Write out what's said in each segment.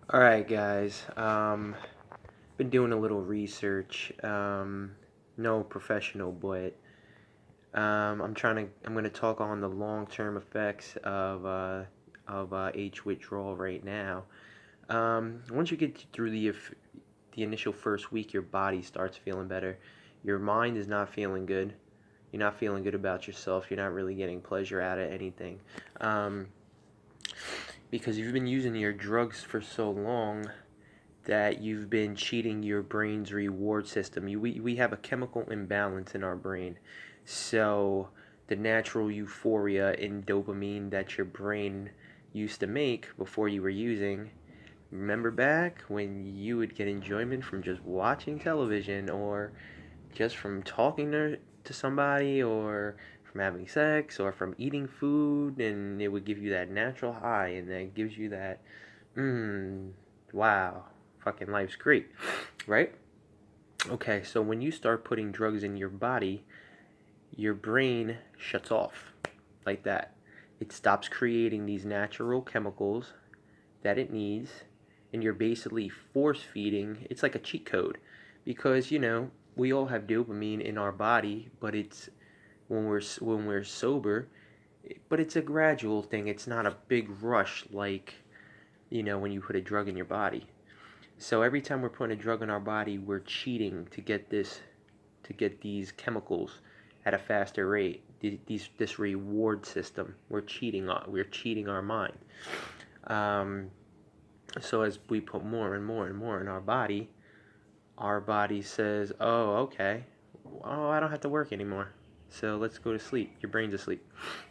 All right, guys. Been doing a little research. No professional, but I'm gonna talk on the long-term effects of H withdrawal right now. Once you get through the initial first week, your body starts feeling better. Your mind is not feeling good. You're not feeling good about yourself. You're not really getting pleasure out of anything. Um, because you've been using your drugs for so long that you've been cheating your brain's reward system. We have a chemical imbalance in our brain. So the natural euphoria in dopamine that your brain used to make before you were using, remember back when you would get enjoyment from just watching television or just from talking to somebody or from having sex or from eating food, and it would give you that natural high, and that gives you that mmm, wow, fucking life's great, right? Okay, so when you start putting drugs in your body, your brain shuts off like that. It stops creating these natural chemicals that it needs, and you're basically force feeding. It's like a cheat code because, we all have dopamine in our body, but it's when we're sober, but it's a gradual thing. It's not a big rush like, when you put a drug in your body. So every time we're putting a drug in our body, we're cheating to get these chemicals at a faster rate. This reward system, we're cheating our mind. Um, so as we put more and more and more in our body says, "Oh, okay, oh, I don't have to work anymore. So let's go to sleep." Your brain's asleep,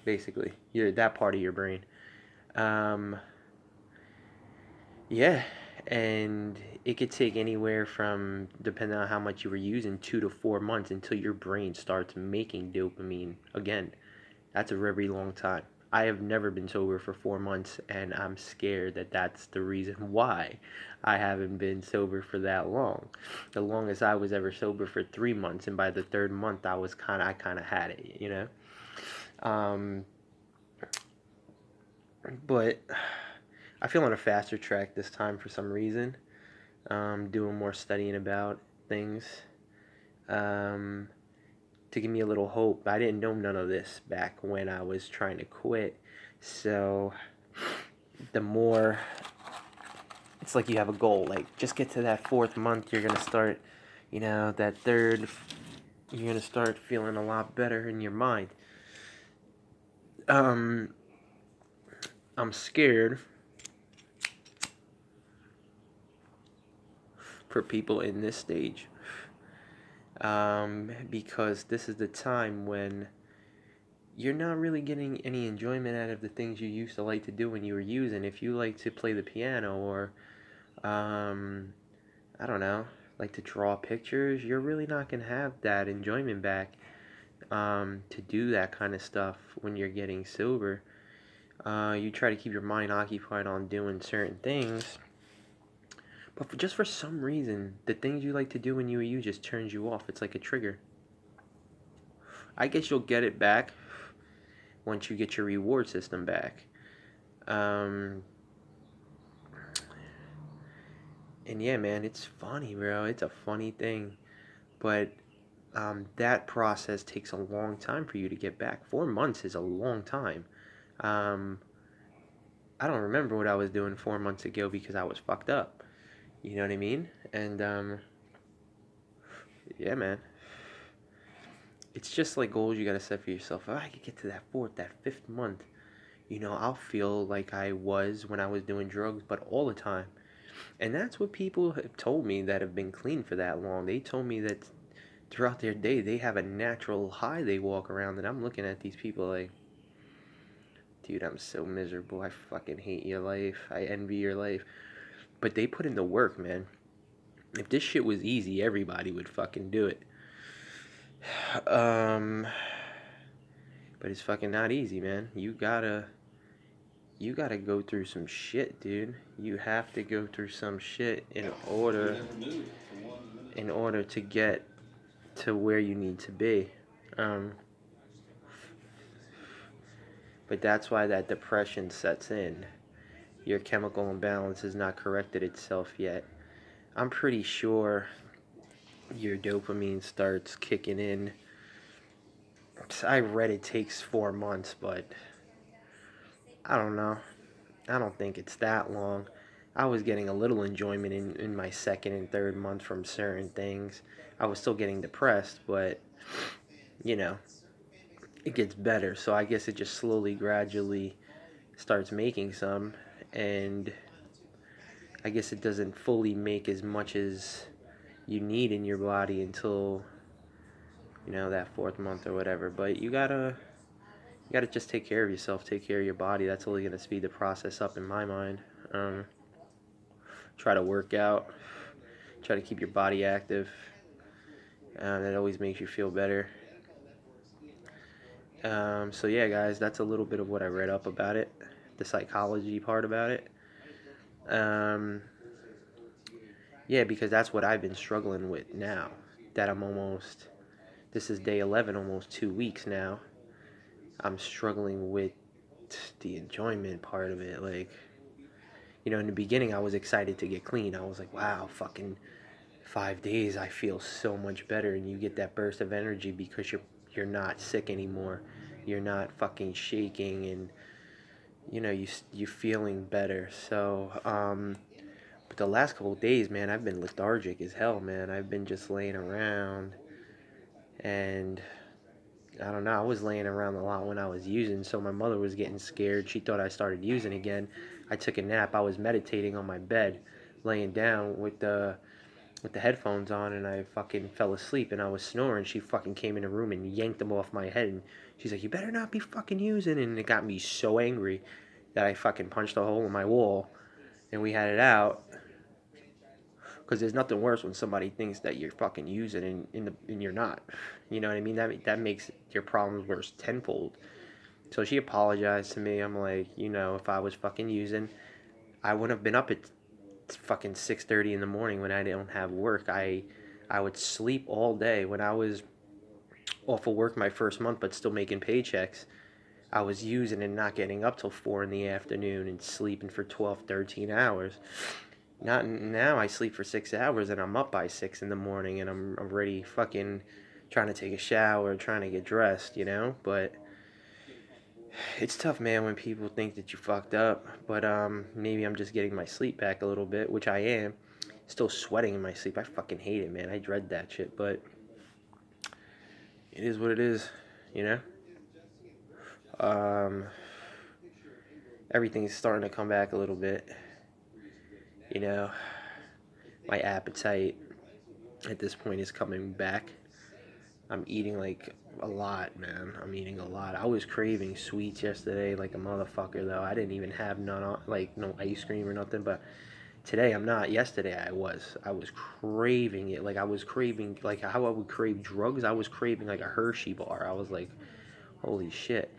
basically. You're that part of your brain. Um, Yeah, and it could take anywhere from, depending on how much you were using, 2 to 4 months until your brain starts making dopamine again. That's a very long time. I have never been sober for 4 months, and I'm scared that that's the reason why I haven't been sober for that long. The longest I was ever sober for 3 months, and by the third month, I kind of had it. Um, but I feel on a faster track this time for some reason. Doing more studying about things um, to give me a little hope. I didn't know none of this back when I was trying to quit. So the more, it's like you have a goal. Like, just get to that fourth month, you're going to start, that third, you're going to start feeling a lot better in your mind. Um, I'm scared for people in this stage because this is the time when you're not really getting any enjoyment out of the things you used to like to do when you were using. If you like to play the piano or, um, I don't know, like to draw pictures, you're really not going to have that enjoyment back to do that kind of stuff when you're getting sober. You try to keep your mind occupied on doing certain things, but just for some reason, the things you like to do when you were you just turns you off. It's like a trigger. I guess you'll get it back once you get your reward system back. Um, And yeah, man, it's funny, bro. It's a funny thing. But that process takes a long time for you to get back. 4 months is a long time. Um, I don't remember what I was doing 4 months ago because I was fucked up. You know what I mean? And yeah, man. It's just like goals you gotta set for yourself. If I could get to that fourth, that fifth month, I'll feel like I was when I was doing drugs, but all the time. And that's what people have told me that have been clean for that long. They told me that throughout their day they have a natural high they walk around, and I'm looking at these people like, dude, I'm so miserable. I fucking hate your life. I envy your life. But they put in the work, man. If this shit was easy, everybody would fucking do it. um but it's fucking not easy, man. You gotta go through some shit, dude. You have to go through some shit in order to get to where you need to be. um but that's why that depression sets in. your chemical imbalance has not corrected itself yet. I'm pretty sure your dopamine starts kicking in. I read it takes 4 months, but I don't know. I don't think it's that long. I was getting a little enjoyment in my second and third month from certain things. I was still getting depressed, but you know, it gets better. So I guess it just slowly, gradually starts making some, and I guess it doesn't fully make as much as you need in your body until that fourth month or whatever. But you gotta just take care of yourself, take care of your body. That's only gonna speed the process up in my mind. Um, Try to work out, try to keep your body active. That always makes you feel better. So yeah, guys, that's a little bit of what I read up about it, the psychology part about it. Um, yeah, because that's what I've been struggling with now. That this is day 11, almost 2 weeks now. I'm struggling with the enjoyment part of it. Like, in the beginning, I was excited to get clean. I was like, wow, fucking 5 days, I feel so much better, and you get that burst of energy because you're not sick anymore. You're not fucking shaking, and you're feeling better. So, but the last couple of days, man, I've been lethargic as hell, man. I've been just laying around, and I don't know. I was laying around a lot when I was using, so my mother was getting scared. She thought I started using again. I took a nap. I was meditating on my bed, laying down with the headphones on, and I fucking fell asleep, and I was snoring. She fucking came in the room and yanked them off my head, and she's like, "You better not be fucking using," and it got me so angry that I fucking punched a hole in my wall, and we had it out. Because there's nothing worse when somebody thinks that you're fucking using and you're not. You know what I mean? That makes your problems worse tenfold. So she apologized to me. I'm like, if I was fucking using, I wouldn't have been up at fucking 6:30 in the morning when I don't have work. I would sleep all day when I was off of work my first month, but still making paychecks. I was using and not getting up till 4 in the afternoon and sleeping for 12, 13 hours. Not now. I sleep for 6 hours and I'm up by 6 in the morning and I'm already fucking trying to take a shower, trying to get dressed. But it's tough, man, when people think that you fucked up. But maybe I'm just getting my sleep back a little bit, which I am. Still sweating in my sleep. I fucking hate it, man. I dread that shit. But it is what it is, you know. Um, Everything's starting to come back a little bit. You know, my appetite at this point is coming back. I'm eating like a lot, man. I'm eating a lot. I was craving sweets yesterday like a motherfucker, though. I didn't even have none, like no ice cream or nothing. But today I'm not. Yesterday I was. I was craving it. Like I was craving, like how I would crave drugs. I was craving like a Hershey bar. I was like, holy shit.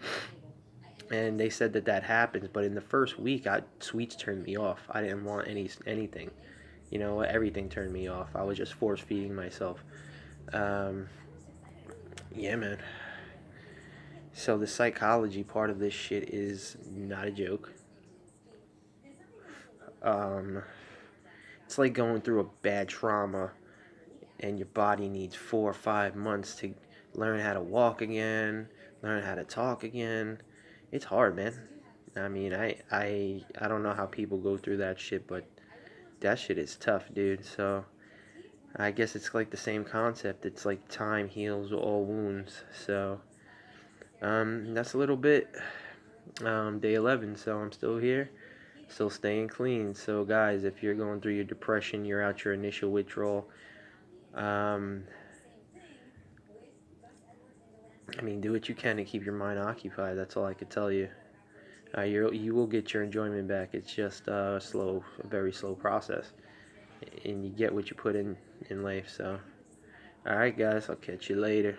And they said that happens, but in the first week, sweets turned me off. I didn't want anything. Everything turned me off. I was just force feeding myself. Um, yeah, man. So the psychology part of this shit is not a joke. Um, it's like going through a bad trauma, and your body needs 4 or 5 months to learn how to walk again, learn how to talk again. It's hard, man. I mean, I don't know how people go through that shit, but that shit is tough, dude. So I guess it's like the same concept. It's like time heals all wounds. So that's a little bit. Day 11, so I'm still here, still staying clean. So guys, if you're going through your depression, you're out your initial withdrawal. Um, I mean, do what you can to keep your mind occupied. That's all I could tell you. You will get your enjoyment back. It's just a very slow process, and you get what you put in life. So, all right, guys, I'll catch you later.